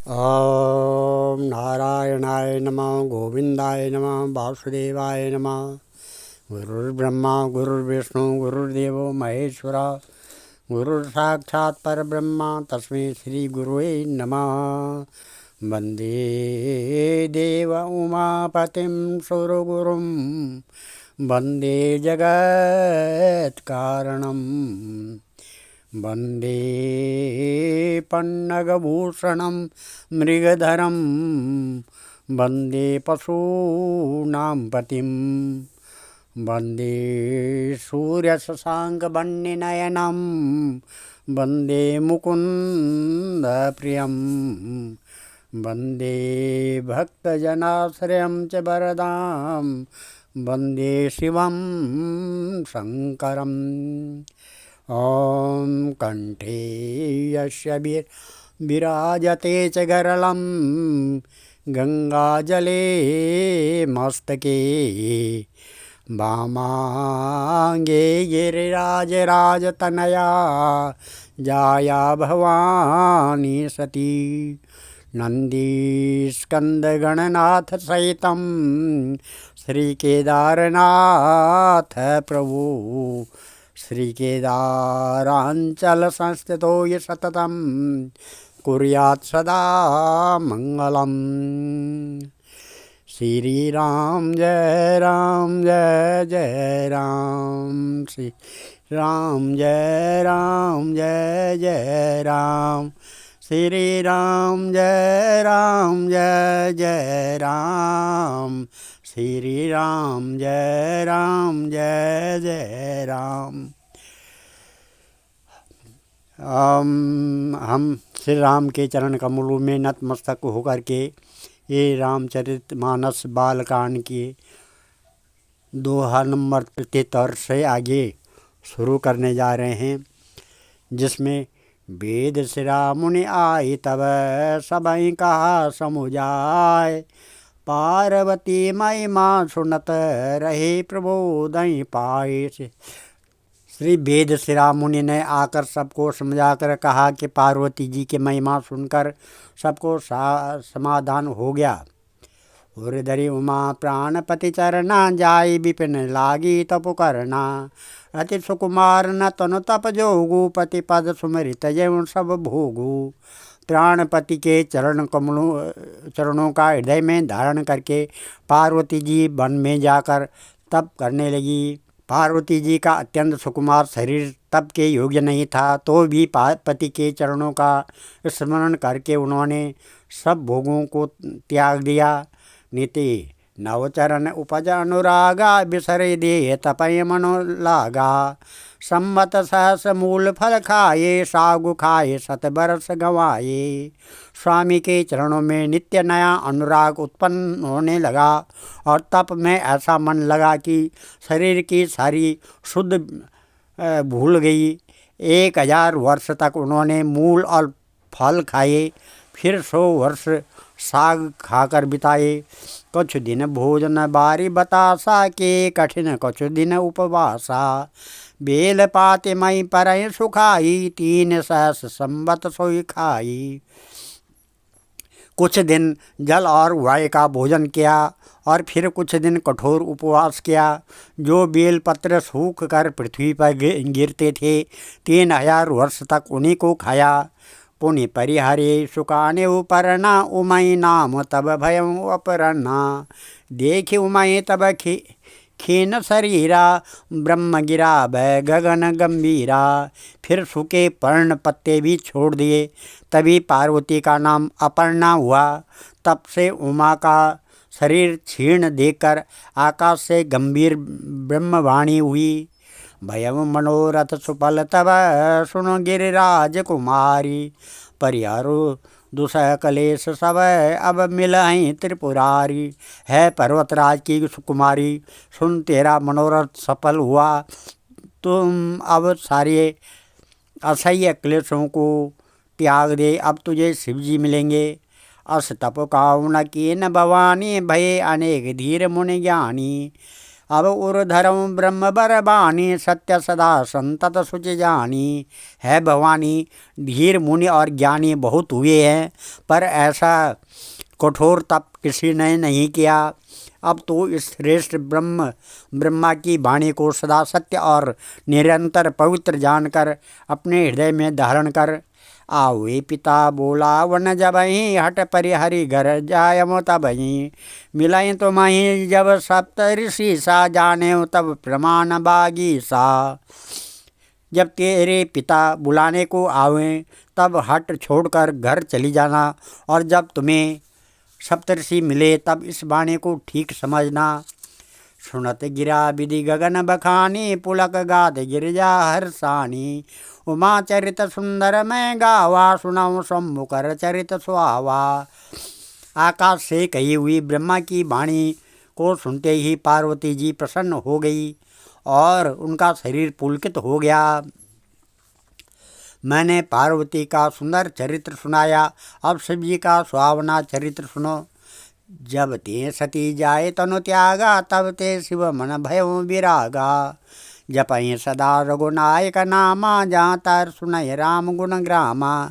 ॐ नारायणाय नमः गोविंदाय नमः वासुदेवाय नमः। गुरुर्ब्रह्मा गुरुर्विष्णु गुरुर्देवो महेश्वरा गुरुर्साक्षात् परब्रह्म तस्मै श्री गुरुवे नमः। वन्दे देव उमापतिं सुरगुरुं वन्दे जगत्कारणम् वन्दे पन्नगभूषणं मृगधरं वन्दे पशूनां पतिं वन्दे सूर्यशशाङ्कवर्णनयनं वन्दे मुकुन्दप्रियं वन्दे भक्तजनाश्रयं च वरदां वन्दे शिवं शङ्करम्। ॐ कण्ठे यस्य विराजते च गरलं गङ्गाजले मस्तके वामाङ्गे गिरिराजराजतनया जाया भवानी सती नन्दीस्कन्दगणनाथ सहितं श्रीकेदारनाथ प्रभु श्रीकेदाराञ्चल संस्थितो ये सततं कुर्यात् सदा मङ्गलम्। श्री राम जय जय राम श्री राम जय जय राम श्री राम जय जय राम श्री राम जय जय राम। हम श्री राम के चरण कमलों में नतमस्तक होकर के ये रामचरितमानस बालकांड के दोहा नंबर 73 से आगे शुरू करने जा रहे हैं, जिसमें वेद सिरा मुनि आए तब सबई कहा समुझाय पार्वती महिमा सुनत रहे प्रबोधि पाए। श्री वेद सिरा मुनि ने आकर सबको समझाकर कहा कि पार्वती जी की महिमा सुनकर सबको समाधान हो गया। उर्धरी उमा प्राणपति चरना जाई विपिन लागी तप करना अति सुकुमार न तनु तप जोगु पति पद सुमरित जय सब भोगु। प्राणपति के चरणों का हृदय में धारण करके पार्वती जी वन में जाकर तप करने लगी। पार्वती जी का अत्यंत सुकुमार शरीर तप के योग्य नहीं था, तो भी पति के चरणों का स्मरण करके उन्होंने सब भोगों को त्याग दिया। नीति नवचरण उपज अनुरागा बिसरे दे तपय मनो लागा। संवत सहस मूल फल खाए सागु खाए सत बरस गंवाए। स्वामी के चरणों में नित्य नया अनुराग उत्पन्न होने लगा और तप में ऐसा मन लगा कि शरीर की सारी शुद्ध भूल गई। 1000 वर्ष तक उन्होंने मूल और फल खाए, फिर 100 वर्ष साग खाकर बिताए। कुछ दिन भोजन बारी बतासा के कठिन कुछ दिन उपवासा। बेल पाते मई पर सुखाई 3 सहस संवत सोई खाई। कुछ दिन जल और वायु का भोजन किया और फिर कुछ दिन कठोर उपवास किया। जो बेल पत्र सूख कर पृथ्वी पर गिरते थे 3000 वर्ष तक उन्हीं को खाया। पुनि परिहरे सुकाने उपरना उमई नाम तब भयं अपरना। देखि उमई तब खीन शरीरा ब्रह्म गिरा भय गगन गंभीरा। फिर सूखे पर्ण पत्ते भी छोड़ दिए, तभी पार्वती का नाम अपर्णा हुआ। तब से उमा का शरीर क्षीण देखकर आकाश से गंभीर ब्रह्मवाणी हुई। भयम मनोरथ सुफल तब सुनो गिरिराज कुमारी। परिहरो दुसह कलेश सब अब मिलहि त्रिपुरारी। है पर्वतराज की सुकुमारी, सुन तेरा मनोरथ सफल हुआ। तुम अब सारे असह्य क्लेशों को त्याग दे, अब तुझे शिवजी मिलेंगे। अस तप काउन कीन भवानी भये अनेक धीर मुनि ज्ञानी। अब उर्धरम ब्रह्म बरबानी सत्य सदा संतत सुच जानी। है भवानी, धीर मुनि और ज्ञानी बहुत हुए हैं, पर ऐसा कठोर तप किसी ने नहीं किया। अब तो इस श्रेष्ठ ब्रह्मा की वाणी को सदा सत्य और निरंतर पवित्र जानकर अपने हृदय में धारण कर। आवे पिता बोला वन जबहि, हट परिहरि घर जायम तबहि। मिलई तुम्हि जब सप्त ऋषि सा, जाने तब प्रमाण बागी सा। जब तेरे पिता बुलाने को आवें तब हट छोड़कर घर चली जाना, और जब तुम्हें सप्तऋषि मिले तब इस वाणी को ठीक समझना। सुनत गिरा विधि गगन बखानी, पुलक गात गिरजा हर्षानी। उमा चरित सुंदर मैं गावा, सुनाऊं शंभुकर चरित सुहावा। आकाश से कही हुई ब्रह्मा की वाणी को सुनते ही पार्वती जी प्रसन्न हो गई और उनका शरीर पुलकित हो गया। मैंने पार्वती का सुंदर चरित्र सुनाया, अब शिव जी का सुहावना चरित्र सुनो। जब ते सती जाए तनु त्यागा, तब ते शिव मन भयो विरागा। जपहि सदा रघुनायक नामा, जहाँ तर सुनय राम गुण ग्रामा।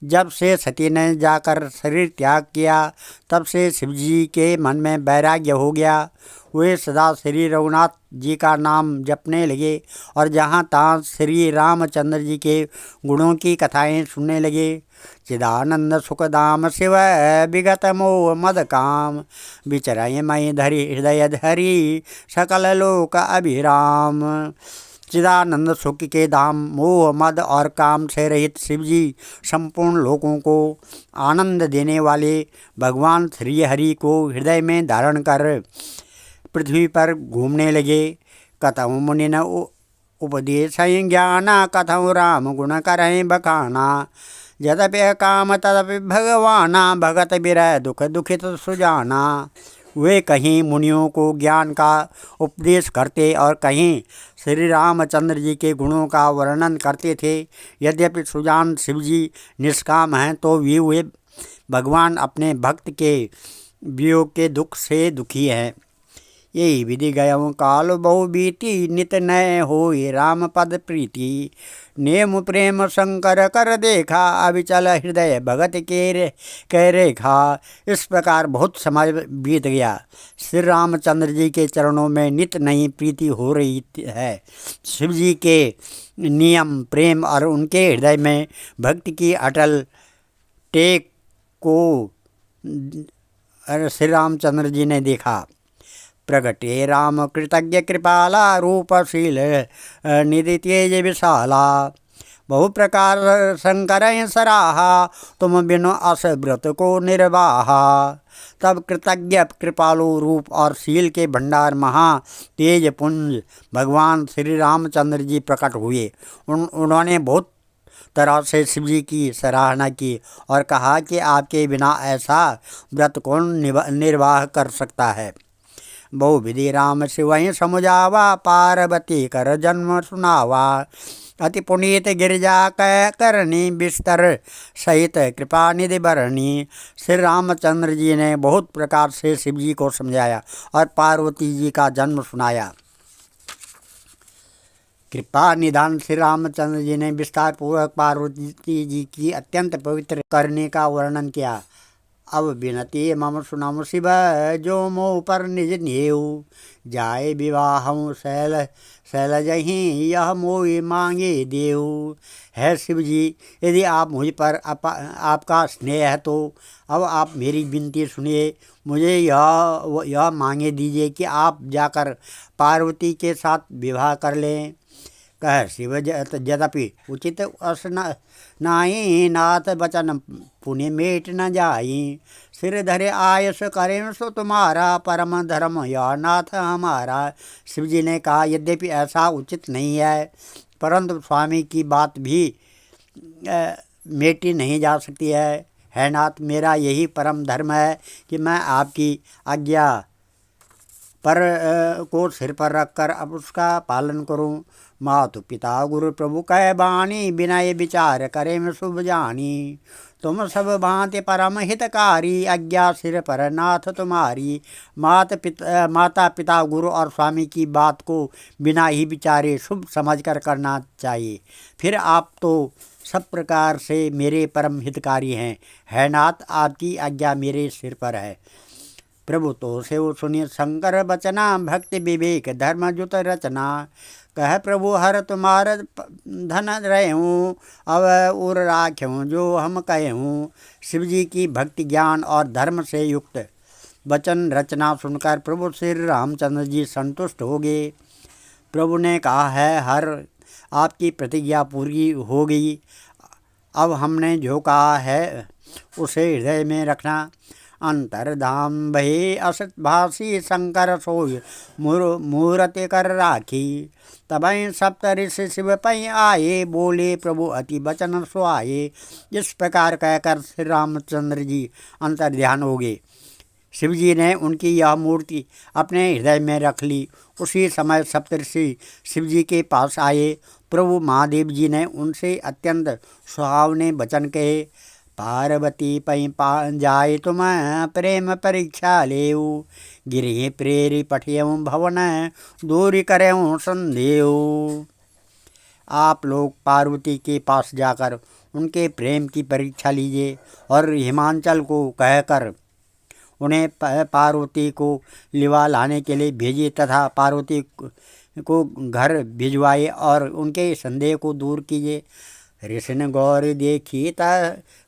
जब से सती ने जाकर शरीर त्याग किया, तब से शिव जी के मन में वैराग्य हो गया। वे सदा श्री रघुनाथ जी का नाम जपने लगे और जहाँ तहाँ श्री रामचंद्र जी के गुणों की कथाएं सुनने लगे। चिदानंद सुखदाम शिव विगत मोह मद काम, विचरय मई धरि हृदय धरि सकल लोक अभिराम। चिदानंद सुख के धाम, मोह मद और काम से रहित शिव जी संपूर्ण लोगों को आनंद देने वाले भगवान श्री हरि को हृदय में धारण कर पृथ्वी पर घूमने लगे। कथऊ मुनि न उपदेश ज्ञाना, कथऊ राम गुण करहीं बखाना। यद्यपि काम तदपि भगवाना, भगत बिरह दुख दुखित सुजाना। वे कहीं मुनियों को ज्ञान का उपदेश करते और कहीं श्री रामचंद्र जी के गुणों का वर्णन करते थे। यद्यपि सुजान शिव जी निष्काम हैं, तो भी वे भगवान अपने भक्त के वियोग के दुख से दुखी हैं। यही विधि गयऊँ काल बहु बीती, नित नय होई राम पद प्रीति। नेम प्रेम शंकर कर देखा, अविचल हृदय भगत के कह रेखा। इस प्रकार बहुत समय बीत गया। श्री रामचंद्र जी के चरणों में नित नई प्रीति हो रही है। शिव जी के नियम प्रेम और उनके हृदय में भक्ति की अटल टेक को श्री रामचंद्र जी ने देखा। प्रगटे राम कृतज्ञ कृपाला, रूपशील निधि तेज विशाला। बहु प्रकार शंकर सराहा, तुम बिनु अस व्रत को निर्वाहा। तब कृतज्ञ कृपालु रूप और शील के भंडार महा तेज पुंज भगवान श्री रामचंद्र जी प्रकट हुए। उन्होंने बहुत तरह से शिव जी की सराहना की और कहा कि आपके बिना ऐसा व्रत कौन निर्वाह कर सकता है। बहु विधि राम शिवहि समुझावा, पार्वती कर जन्म सुनावा। अति पुनीत गिरिजा कै करनी, बिस्तर सहित कृपा निधि बरनी। श्री रामचंद्र जी ने बहुत प्रकार से शिव जी को समझाया और पार्वती जी का जन्म सुनाया। कृपा निधान श्री रामचंद्र जी ने विस्तार पूर्वक पार्वती जी की अत्यंत पवित्र करने का वर्णन किया। अब बिनती मम सुनम शिव, जो मोह पर निज नेऊ। जाए विवाहम शैलजहि, यह मोहि मांगे देऊ। है शिव जी, यदि आप मुझ पर आपका स्नेह है तो अब आप मेरी विनती सुनिए। मुझे यह मांगे दीजिए कि आप जाकर पार्वती के साथ विवाह कर लें। कह शिव यद्यपि उचित अस नाई, नाथ बचन पुण्य मेट न जाई। सिर धरे आयस करें सो तुम्हारा, परम धर्म या नाथ हमारा। शिव जी ने कहा, यद्यपि ऐसा उचित नहीं है, परंतु स्वामी की बात भी मेटी नहीं जा सकती है नाथ। मेरा यही परम धर्म है कि मैं आपकी आज्ञा पर को सिर पर रखकर अब उसका पालन करूं। मातु पिता गुरु प्रभु कह बानी, विनय विचार करे में शुभ जानी। तुम सब भांति परम हितकारी, आज्ञा सिर पर नाथ तुम्हारी। माता पिता गुरु और स्वामी की बात को बिना ही विचारे शुभ समझकर करना चाहिए। फिर आप तो सब प्रकार से मेरे परम हितकारी हैं। है नाथ, आपकी आज्ञा मेरे सिर पर है। प्रभु तो से सुनिए शंकर बचना, भक्ति विवेक धर्म जुत रचना। कह प्रभु हर तुम्हार धन रहूँ, अब उर राख्यूँ जो हम कहूँ। शिव जी की भक्ति ज्ञान और धर्म से युक्त वचन रचना सुनकर प्रभु श्री रामचंद्र जी संतुष्ट हो गए। प्रभु ने कहा है, हर आपकी प्रतिज्ञा पूरी हो गई। अब हमने जो कहा है उसे हृदय में रखना। अंतर्धाम भये असत भासी, शंकर सोय मूर्ति कर राखी। तबई सप्त ऋषि शिव पै आए, बोले प्रभु अति बचन सुहाए। इस प्रकार कहकर श्री रामचंद्र जी अंतर्ध्यान हो गए। शिव जी ने उनकी यह मूर्ति अपने हृदय में रख ली। उसी समय सप्तऋषि शिव जी के पास आए। प्रभु महादेव जी ने उनसे अत्यंत सुहावने वचन कहे। पार्वती पै जाए तुम प्रेम परीक्षा लेऊ, गिरि प्रेरी पठियऊ भवन दूरी करेऊ संदेव। आप लोग पार्वती के पास जाकर उनके प्रेम की परीक्षा लीजिए और हिमांचल को कहकर उन्हें पार्वती को लिवा लाने के लिए भेजिए तथा पार्वती को घर भिजवाए और उनके संदेह को दूर कीजिए। ऋषिन गौर देखी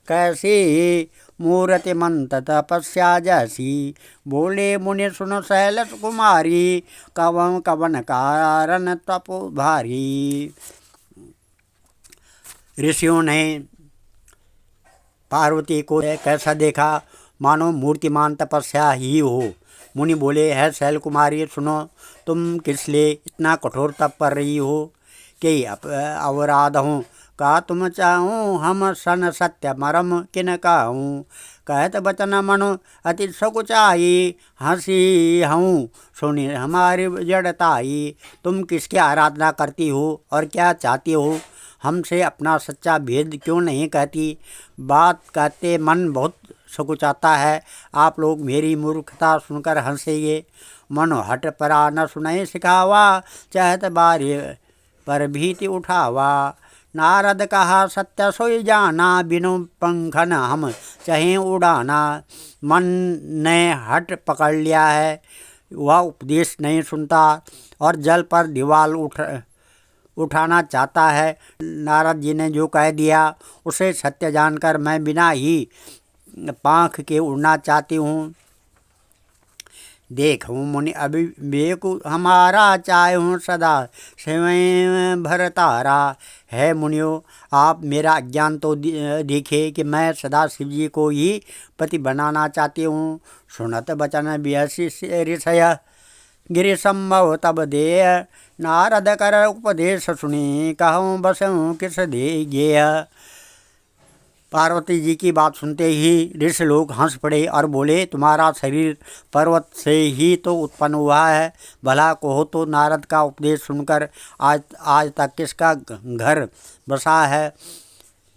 कैसी, मूर्ति मंत तपस्या जैसी। बोले मुनि सुन शैलस कुमारी, कवन कवन कारण तप भारी। ऋषियों ने पार्वती को कैसा देखा, मानो मूर्तिमान तपस्या ही हो। मुनि बोले, है शैल कुमारी सुनो, तुम किस लिए इतना कठोर तप कर रही हो? कि अवराध हूँ का तुम चाहूँ, हम सन सत्य मरम किन कहूँ। कहत बचन मनु अति सकुचाई, हंसी हूँ सुनी हमारी जड़ताई। तुम किसकी आराधना करती हो और क्या चाहती हो? हमसे अपना सच्चा भेद क्यों नहीं कहती? बात कहते मन बहुत सकुचाता है। आप लोग मेरी मूर्खता सुनकर हंसेंगे। मनो हट परा न सुनय सिखावा, चाहत बारी पर भीति उठावा। नारद कहा सत्य सोई जाना, बिनु पंखन हम चाहे उड़ाना। मन ने हट पकड़ लिया है, वह उपदेश नहीं सुनता और जल पर दीवार उठाना चाहता है। नारद जी ने जो कह दिया उसे सत्य जानकर मैं बिना ही पाँख के उड़ना चाहती हूँ। देखूँ मुनि अभिवेक हमारा, चाहूँ सदा स्वयं भरतारा। है मुनियो, आप मेरा अज्ञान तो देखे कि मैं सदा शिव जी को ही पति बनाना चाहती हूँ। सुनत बचन बियसी ऋषय, गिरि संभव तब दे। नारद कर उपदेश सुनी, कहूँ बसऊँ किस दे गेय। पार्वती जी की बात सुनते ही ऋषि लोग हंस पड़े और बोले, तुम्हारा शरीर पर्वत से ही तो उत्पन्न हुआ है। भला कहो तो नारद का उपदेश सुनकर आज तक किसका घर बसा है?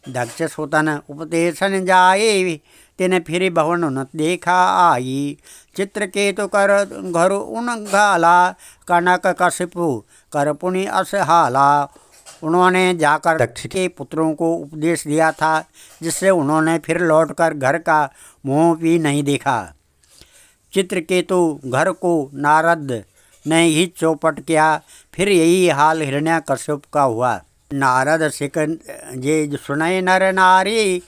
दक्ष सुतन उपदेशन जाए, तिन फिर भवन न देखा आई। चित्रकेतु कर घर उन घाला, कनक कशिपु कर पुनि असहाला। उन्होंने जाकर दक्ष के पुत्रों को उपदेश दिया था, जिससे उन्होंने फिर लौटकर घर का मुँह भी नहीं देखा। चित्रकेतु घर को नारद ने ही चौपट किया। फिर यही हाल हिरण्यकश्यप का हुआ। नारद सिक जे सुनय नर नारी,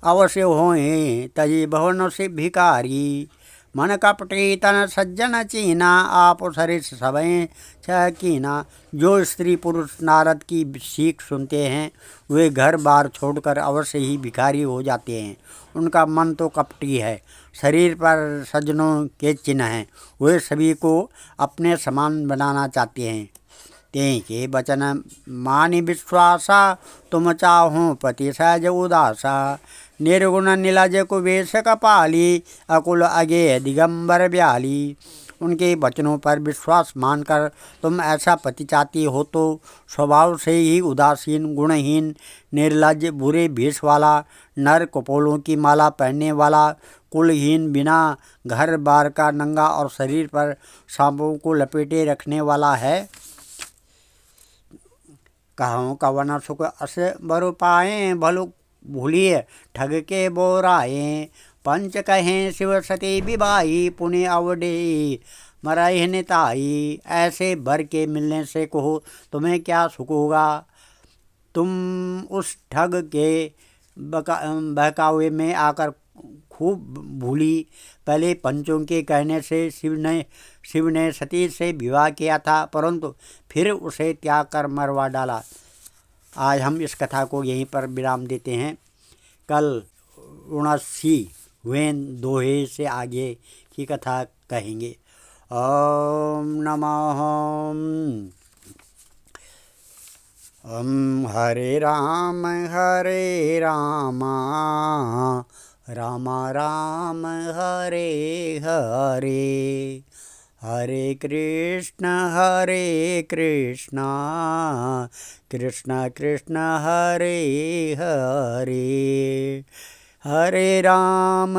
अवश्य होए तजी भवन से भिकारी। मन कपटी तन सज्जन चीना, आप सरिस सबें छह कीना। जो स्त्री पुरुष नारद की सीख सुनते हैं वे घर बार छोड़कर अवश्य ही भिखारी हो जाते हैं। उनका मन तो कपटी है, शरीर पर सज्जनों के चिन्ह हैं। वे सभी को अपने समान बनाना चाहते हैं। ते के बचन मानि विश्वासा, तुम चाहो पति सहज उदासा। निर्गुण नीलज कुबेश कपाली, अकुल अगे दिगंबर ब्याली। उनके वचनों पर विश्वास मानकर तुम ऐसा पति चाहती हो तो स्वभाव से ही उदासीन, गुणहीन, निर्लज, बुरे भेष वाला, नर कपोलों की माला पहनने वाला, कुलहीन, बिना घर बार का, नंगा और शरीर पर सांपों को लपेटे रखने वाला है। कहूँ कवन सुख अस बरु पाए, भलु भूलिए ठग के बोराए। पंच कहें शिव सती विवाही, पुण्य अवडे मराई निताई। ऐसे बर के मिलने से कहो तुम्हें क्या सुख होगा। तुम उस ठग के बहकावे में आकर खूब भूली। पहले पंचों के कहने से शिव ने सती से विवाह किया था, परंतु फिर उसे त्याग कर मरवा डाला। आज हम इस कथा को यहीं पर विराम देते हैं। कल 79वें दोहे से आगे की कथा कहेंगे। ओम नमः हरे राम राम राम हरे हरे, हरे कृष्ण कृष्ण कृष्ण हरे हरे, हरे राम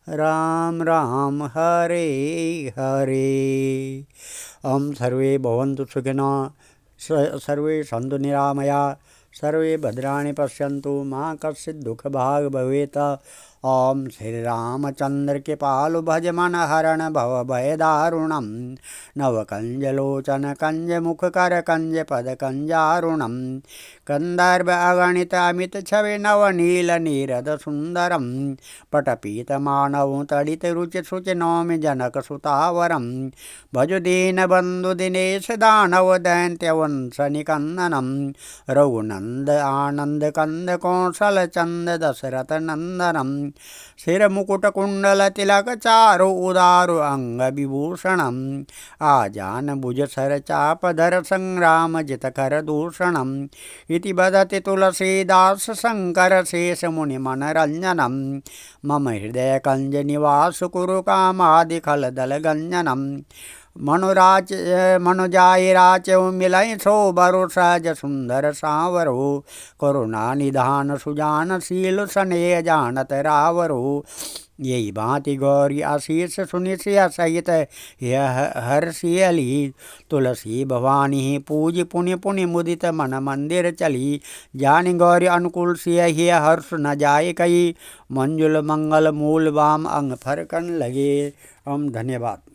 राम राम हरे हरे। सर्वे भवन्तु सुखिनः, सर्वे सन्तु निरामयाः, सर्वे भद्राणि पश्यन्तु, मा कश्चित् दुःखभाग् भवेत्। ओम श्री रामचंद्र के पालु भज मन हरण भव भय दारुणम, नवकंजलोचन कंज मुख कर कंज पद कंजारुणम, कंदर्भ अगणित अमित छवि नवनील नीरद सुंदरम, पटपीत मानव तड़ित रुचि सुचि नौमि जनक सुतावरम, भज दीन बंधु दिनेश दानव दैत्य वंश निकंदनम, रघुनंद आनंद कंद कौशल चंद दशरथ नंदनम, सिर मुकुट कुंडल तिलक चारु उदारु अंग विभूषणम, आजान भुज सर चाप धर संग्राम जित कर दूषणम, इति बदति तुलसीदास शंकर शेष मुनि मनरंजनम, मम हृदय कंज निवास कुरु कामादि खल दल गंजनम, मनुजाय राचौ मिलय सो बरु सहज सुंदर सांवरो, करुणा निधान सुजान शील स्नेह जानत रावरो, यही भांति गौरी आशीष सुनि सिय सहित यह हर्षियली, तुलसी भवानी पूज पुनि पुनि मुदित मन मंदिर चली, जानि गौरी अनुकूल सिय ही हर्ष न जाय कई, मंजुल मंगल मूल वाम अंग फरकन लगे। धन्यवाद।